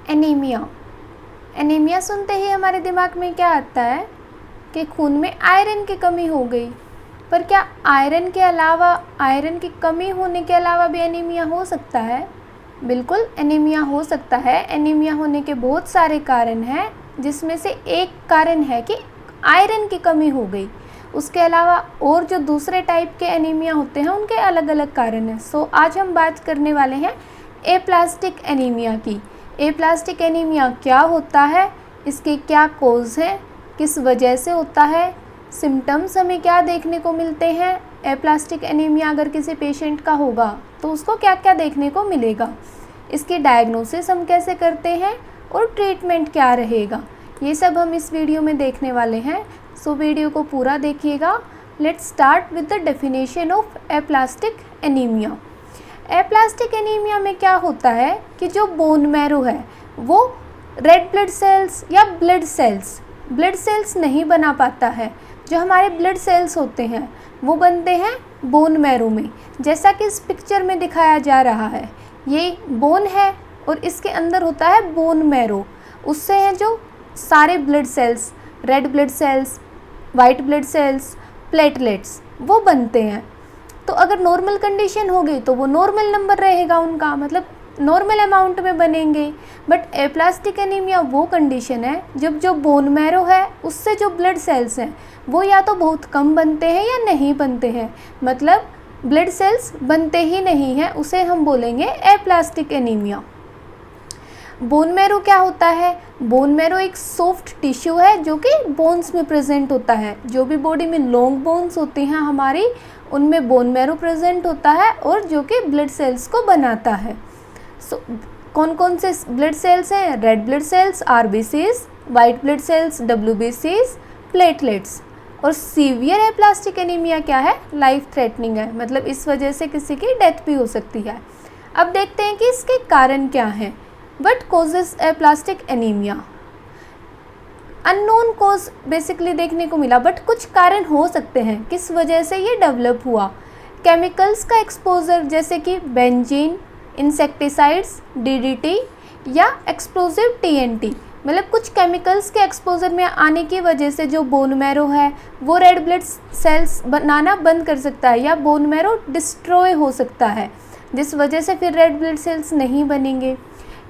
Anaemia. Anaemia सुनते ही हमारे दिमाग में क्या आता है कि खून में आयरन की कमी हो गई। पर क्या आयरन की कमी होने के अलावा भी एनीमिया हो सकता है? बिल्कुल एनीमिया हो सकता है। एनीमिया होने के बहुत सारे कारण हैं, जिसमें से एक कारण है कि आयरन की कमी हो गई। उसके अलावा और जो दूसरे टाइप के एनीमिया होते हैं उनके अलग अलग कारण हैं। सो आज हम बात करने वाले हैं एप्लास्टिक एनीमिया की। एप्लास्टिक एनीमिया क्या होता है, इसके क्या कोज हैं, किस वजह से होता है, सिम्टम्स हमें क्या देखने को मिलते हैं, एप्लास्टिक एनीमिया अगर किसी पेशेंट का होगा तो उसको क्या क्या देखने को मिलेगा, इसकी डायग्नोसिस हम कैसे करते हैं और ट्रीटमेंट क्या रहेगा, ये सब हम इस वीडियो में देखने वाले हैं। सो वीडियो को पूरा देखिएगा। Let's start with the definition of aplastic anaemia. Aplastic anaemia में क्या होता है कि जो बोन मैरो है वो रेड ब्लड सेल्स नहीं बना पाता है। जो हमारे ब्लड सेल्स होते हैं वो बनते हैं बोन मैरो में, जैसा कि इस पिक्चर में दिखाया जा रहा है। ये बोन है और इसके अंदर होता है बोन मैरो। उससे हैं जो सारे blood cells, red blood sales, white blood sales, platelets, वो बनते हैं। तो अगर नॉर्मल कंडीशन होगी तो वो नॉर्मल नंबर रहेगा उनका, मतलब नॉर्मल अमाउंट में बनेंगे। बट एप्लास्टिक एनीमिया वो कंडीशन है जब जो बोन मैरो है उससे जो ब्लड सेल्स हैं वो या तो बहुत कम बनते हैं या नहीं बनते हैं, मतलब ब्लड सेल्स बनते ही नहीं हैं, उसे हम बोलेंगे एप्लास्टिक एनीमिया। बोन मैरो क्या होता है? बोन मैरो एक सॉफ्ट टिश्यू है जो कि बोन्स में प्रेजेंट होता है। जो भी बॉडी में लॉन्ग बोन्स होती हैं हमारी, उनमें बोन मैरो प्रेजेंट होता है और जो कि ब्लड सेल्स को बनाता है। कौन कौन से ब्लड सेल्स हैं? Red blood cells RBCs, white blood cells डब्ल्यूबीसीज, प्लेटलेट्स। और सीवियर एप्लास्टिक एनीमिया क्या है? लाइफ थ्रेटनिंग है, मतलब इस वजह से किसी की डेथ भी हो सकती है। अब देखते हैं कि इसके कारण क्या हैं। What causes aplastic anaemia? Unknown cause basically देखने को मिला, बट कुछ कारण हो सकते हैं किस वजह से ये डेवलप हुआ। केमिकल्स का एक्सपोजर, जैसे कि बेंजीन, इंसेक्टिसाइड्स, डीडीटी या एक्सप्लोजिव टीएनटी, मतलब कुछ केमिकल्स के एक्सपोजर में आने की वजह से जो बोन मैरो है वो रेड ब्लड सेल्स बनाना बंद कर सकता है या बोन मैरो डिस्ट्रॉय हो सकता है, जिस वजह से फिर रेड ब्लड सेल्स नहीं बनेंगे।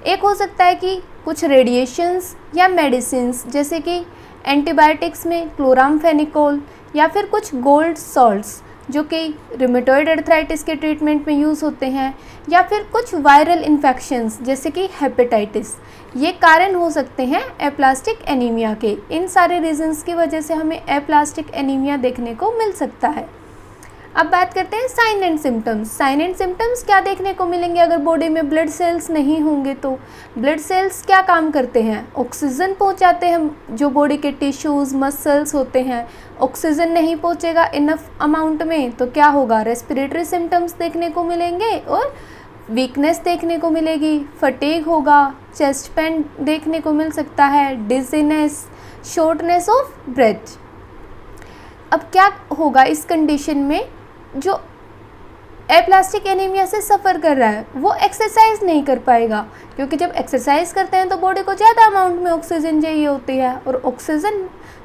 एक हो सकता है कि कुछ रेडिएशंस या मेडिसिन्स, जैसे कि एंटीबायोटिक्स में क्लोरामफेनिकोल या फिर कुछ गोल्ड सॉल्ट्स जो कि रिमेटॉइड अर्थराइटिस के ट्रीटमेंट में यूज़ होते हैं, या फिर कुछ वायरल इन्फेक्शंस जैसे कि हेपेटाइटिस, ये कारण हो सकते हैं एप्लास्टिक एनीमिया के। इन सारे रीजंस की वजह से हमें एप्लास्टिक एनीमिया देखने को मिल सकता है। अब बात करते हैं sign and symptoms. Sign and symptoms क्या देखने को मिलेंगे अगर बॉडी में ब्लड सेल्स नहीं होंगे तो? ब्लड सेल्स क्या काम करते हैं? ऑक्सीजन पहुंचाते हैं जो बॉडी के टिश्यूज़, मसल्स होते हैं। ऑक्सीजन नहीं पहुंचेगा इनफ अमाउंट में तो क्या होगा? रेस्पिरेटरी सिम्टम्स देखने को मिलेंगे और वीकनेस देखने को मिलेगी, फटीग होगा, चेस्ट पेन देखने को मिल सकता है, डिजीनेस, शॉर्टनेस ऑफ ब्रेथ। अब क्या होगा इस कंडीशन में? जो एप्लास्टिक एनीमिया से सफ़र कर रहा है वो एक्सरसाइज नहीं कर पाएगा, क्योंकि जब एक्सरसाइज करते हैं तो बॉडी को ज़्यादा अमाउंट में ऑक्सीजन चाहिए होती है और ऑक्सीजन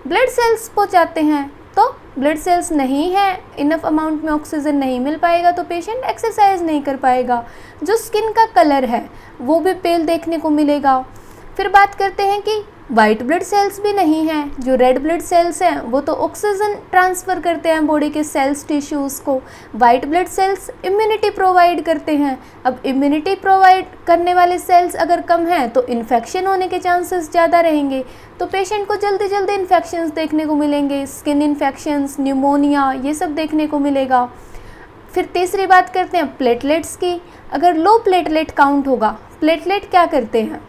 ब्लड सेल्स पहुंचाते हैं, तो ब्लड सेल्स नहीं है, इनफ अमाउंट में ऑक्सीजन नहीं मिल पाएगा तो पेशेंट एक्सरसाइज नहीं कर पाएगा। जो स्किन का कलर है वो भी पेल देखने को मिलेगा। फिर बात करते हैं कि वाइट ब्लड सेल्स भी नहीं हैं। जो रेड ब्लड सेल्स हैं वो तो ऑक्सीजन ट्रांसफ़र करते हैं बॉडी के सेल्स, टिश्यूज़ को। White blood sales immunity provide करते हैं। अब इम्यूनिटी प्रोवाइड करने वाले सेल्स अगर कम हैं तो इन्फेक्शन होने के चांसेस ज़्यादा रहेंगे, तो पेशेंट को जल्दी जल्दी इन्फेक्शंस देखने को मिलेंगे, स्किन इन्फेक्शंस, न्यूमोनिया, ये सब देखने को मिलेगा। फिर तीसरी बात करते हैं प्लेटलेट्स की। अगर लो प्लेटलेट काउंट होगा, प्लेटलेट क्या करते हैं?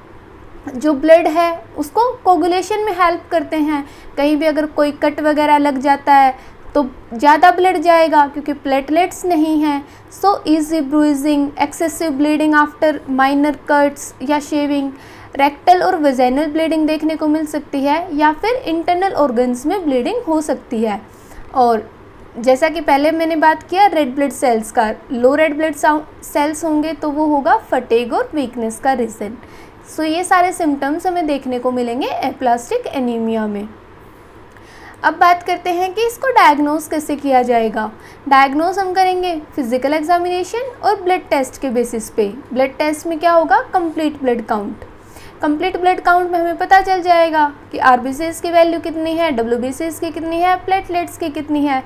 जो ब्लड है उसको कोगुलेशन में हेल्प करते हैं। कहीं भी अगर कोई कट वगैरह लग जाता है तो ज़्यादा ब्लड जाएगा क्योंकि प्लेटलेट्स नहीं हैं। So easy bruising, excessive bleeding after minor cuts या शेविंग, रेक्टल और वेजाइनल ब्लीडिंग देखने को मिल सकती है, या फिर इंटरनल ऑर्गन्स में ब्लीडिंग हो सकती है। और जैसा कि पहले मैंने बात किया रेड ब्लड सेल्स का, लो रेड ब्लड सेल्स होंगे तो वो होगा फटीग और वीकनेस का रीज़न। सो ये सारे सिम्टम्स हमें देखने को मिलेंगे एप्लास्टिक एनीमिया में। अब बात करते हैं कि इसको डायग्नोस कैसे किया जाएगा। डायग्नोस हम करेंगे फिजिकल एग्जामिनेशन और ब्लड टेस्ट के बेसिस पे। ब्लड टेस्ट में क्या होगा, complete blood count. Complete blood count में हमें पता चल जाएगा कि आरबीसीज की वैल्यू कितनी है, डब्ल्यूबीसीज की कितनी है, प्लेटलेट्स की कितनी है।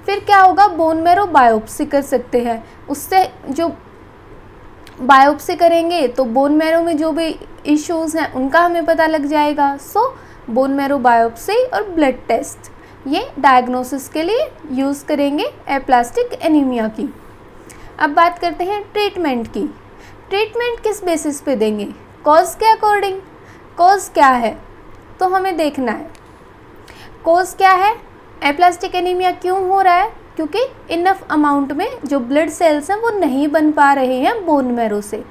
फिर क्या होगा, बोन मैरो बायोप्सी कर सकते हैं। उससे जो बायोप्सी करेंगे तो बोन मैरो में जो भी इश्यूज़ हैं उनका हमें पता लग जाएगा। सो बोन मैरो बायोप्सी और ब्लड टेस्ट ये डायग्नोसिस के लिए यूज़ करेंगे एप्लास्टिक एनीमिया की। अब बात करते हैं ट्रीटमेंट की। ट्रीटमेंट किस बेसिस पे देंगे, कॉज के अकॉर्डिंग। कॉज क्या है तो हमें देखना है, कॉज क्या है, एप्लास्टिक एनीमिया क्यों हो रहा है, क्योंकि इनफ अमाउंट में जो ब्लड सेल्स हैं वो नहीं बन पा रहे हैं बोन मैरो से।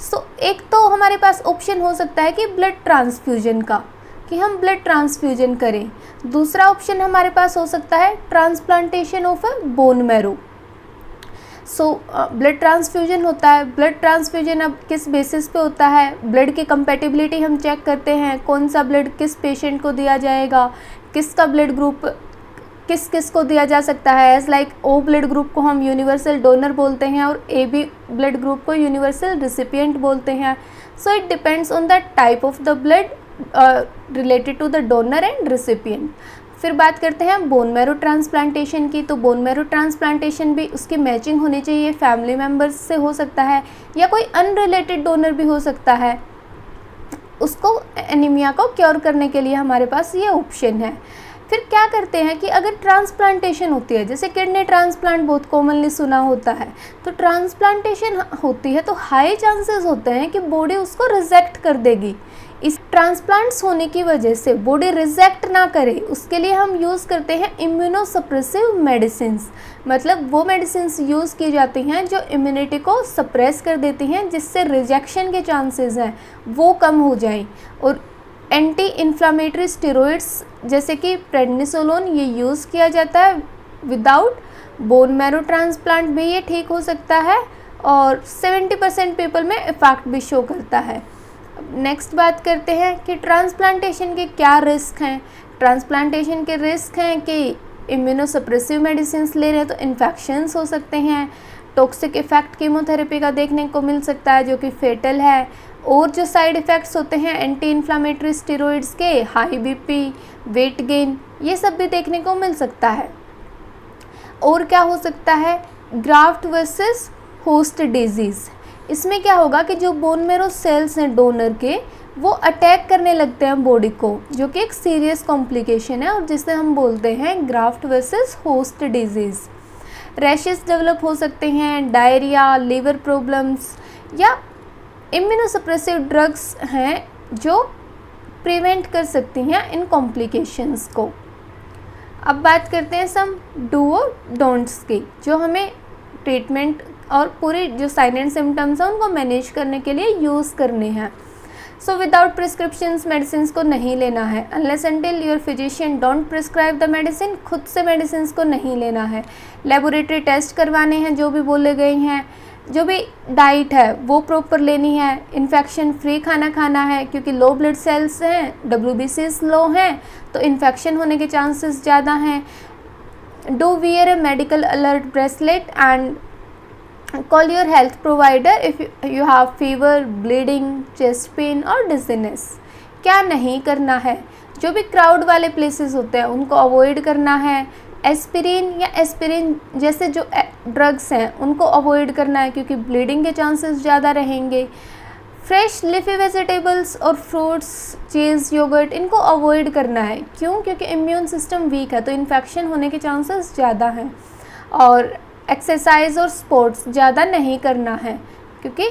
सो एक तो हमारे पास ऑप्शन हो सकता है कि ब्लड ट्रांसफ्यूजन का, कि हम ब्लड ट्रांसफ्यूजन करें। दूसरा ऑप्शन हमारे पास हो सकता है transplantation of bone marrow. So blood transfusion होता है। ब्लड ट्रांसफ्यूजन अब किस बेसिस पे होता है, ब्लड की कंपैटिबिलिटी हम चेक करते हैं, कौन सा ब्लड किस पेशेंट को दिया जाएगा, किसका ब्लड ग्रुप किस किस को दिया जा सकता है। As like O blood group को हम यूनिवर्सल डोनर बोलते हैं और ए बी ब्लड ग्रुप को यूनिवर्सल रिसिपिएंट बोलते हैं। So it depends on the type of the blood related to the donor and recipient. फिर बात करते हैं बोन मैरो ट्रांसप्लांटेशन की। तो बोन मैरो ट्रांसप्लांटेशन भी उसकी मैचिंग होनी चाहिए, फैमिली मेम्बर्स से हो सकता है या कोई अनरिलेटेड डोनर भी हो सकता है। उसको एनीमिया को क्योर करने के लिए हमारे पास ये ऑप्शन है। फिर क्या करते हैं कि अगर ट्रांसप्लांटेशन होती है, जैसे किडनी ट्रांसप्लांट बहुत कॉमनली सुना होता है, तो ट्रांसप्लांटेशन होती है तो हाई चांसेस होते हैं कि बॉडी उसको रिजेक्ट कर देगी। इस ट्रांसप्लांट्स होने की वजह से बॉडी रिजेक्ट ना करे उसके लिए हम यूज़ करते हैं इम्यूनोसप्रेसिव मेडिसिन्स। मतलब वो मेडिसिन्स यूज़ की जाती हैं जो इम्यूनिटी को सप्रेस कर देती हैं, जिससे रिजेक्शन के चांसेस हैं वो कम हो जाएं। और एंटी इन्फ्लामेटरी स्टेरॉइड्स जैसे कि प्रेडनिसोलोन ये यूज़ किया जाता है। विदाउट बोन मैरो ट्रांसप्लांट भी ये ठीक हो सकता है और 70% पीपल में इफेक्ट भी शो करता है। नेक्स्ट बात करते हैं कि ट्रांसप्लांटेशन के क्या रिस्क हैं। ट्रांसप्लांटेशन के रिस्क हैं कि इम्यूनोसप्रेसिव मेडिसिन्स ले रहे हैं तो इन्फेक्शंस हो सकते हैं, टॉक्सिक इफेक्ट कीमोथेरेपी का देखने को मिल सकता है जो कि फेटल है, और जो साइड इफ़ेक्ट्स होते हैं एंटी इन्फ्लामेटरी स्टेरॉइड्स के, हाई बीपी, वेट गेन, ये सब भी देखने को मिल सकता है। और क्या हो सकता है, ग्राफ्ट वर्सेस होस्ट डिजीज़। इसमें क्या होगा कि जो बोन मैरो सेल्स हैं डोनर के, वो अटैक करने लगते हैं बॉडी को, जो कि एक सीरियस कॉम्प्लिकेशन है और जिसे हम बोलते हैं graft versus host disease. Rashes develop हो सकते हैं, डायरिया, लीवर प्रॉब्लम्स, या इम्यूनोसप्रेसिव ड्रग्स हैं जो प्रिवेंट कर सकती हैं इन कॉम्प्लिकेशंस को। अब बात करते हैं सम डू और डोंट्स की, जो हमें ट्रीटमेंट और पूरी जो साइन एंड सिम्टम्स हैं उनको मैनेज करने के लिए यूज़ करने हैं। सो विदाउट प्रिस्क्रिप्शंस मेडिसिन को नहीं लेना है। Unless until your physician don't prescribe the medicine, खुद से मेडिसिन को नहीं लेना है। लेबोरेटरी टेस्ट करवाने हैं जो भी बोले गए हैं। जो भी डाइट है वो प्रॉपर लेनी है। इन्फेक्शन फ्री खाना खाना है, क्योंकि लो ब्लड सेल्स हैं, डब्ल्यूबीसीज लो हैं, तो इन्फेक्शन होने के चांसेस ज़्यादा हैं। Do wear A medical alert bracelet and call your health provider if you have fever, bleeding, chest pain और डिजीनेस। क्या नहीं करना है, जो भी क्राउड वाले प्लेसेस होते हैं उनको अवॉइड करना है। एस्पिरिन या एस्पिरिन जैसे जो ड्रग्स हैं उनको अवॉइड करना है, क्योंकि ब्लीडिंग के चांसेस ज़्यादा रहेंगे। फ्रेश लीफी वेजिटेबल्स और फ्रूट्स, चीज़, योगर्ट, इनको अवॉइड करना है। क्यों? क्योंकि इम्यून सिस्टम वीक है तो इन्फेक्शन होने के चांसेस ज़्यादा हैं। और एक्सरसाइज और स्पोर्ट्स ज़्यादा नहीं करना है, क्योंकि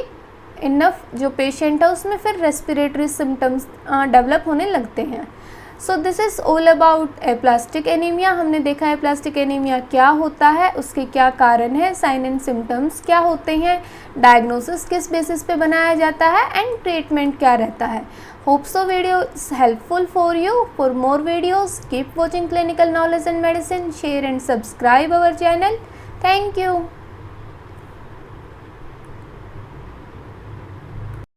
इनफ जो पेशेंट है उसमें फिर रेस्पिरेटरी सिम्टम्स डेवलप होने लगते हैं। So this is all about aplastic anaemia. हमने देखा है एप्लास्टिक एनीमिया क्या होता है, उसके क्या कारण है, साइन एंड सिम्टम्स क्या होते हैं, डायग्नोसिस किस बेसिस पे बनाया जाता है एंड ट्रीटमेंट क्या रहता है। Hope so video is helpful for you. For more videos keep watching clinical knowledge and medicine, share and subscribe our channel. Thank you.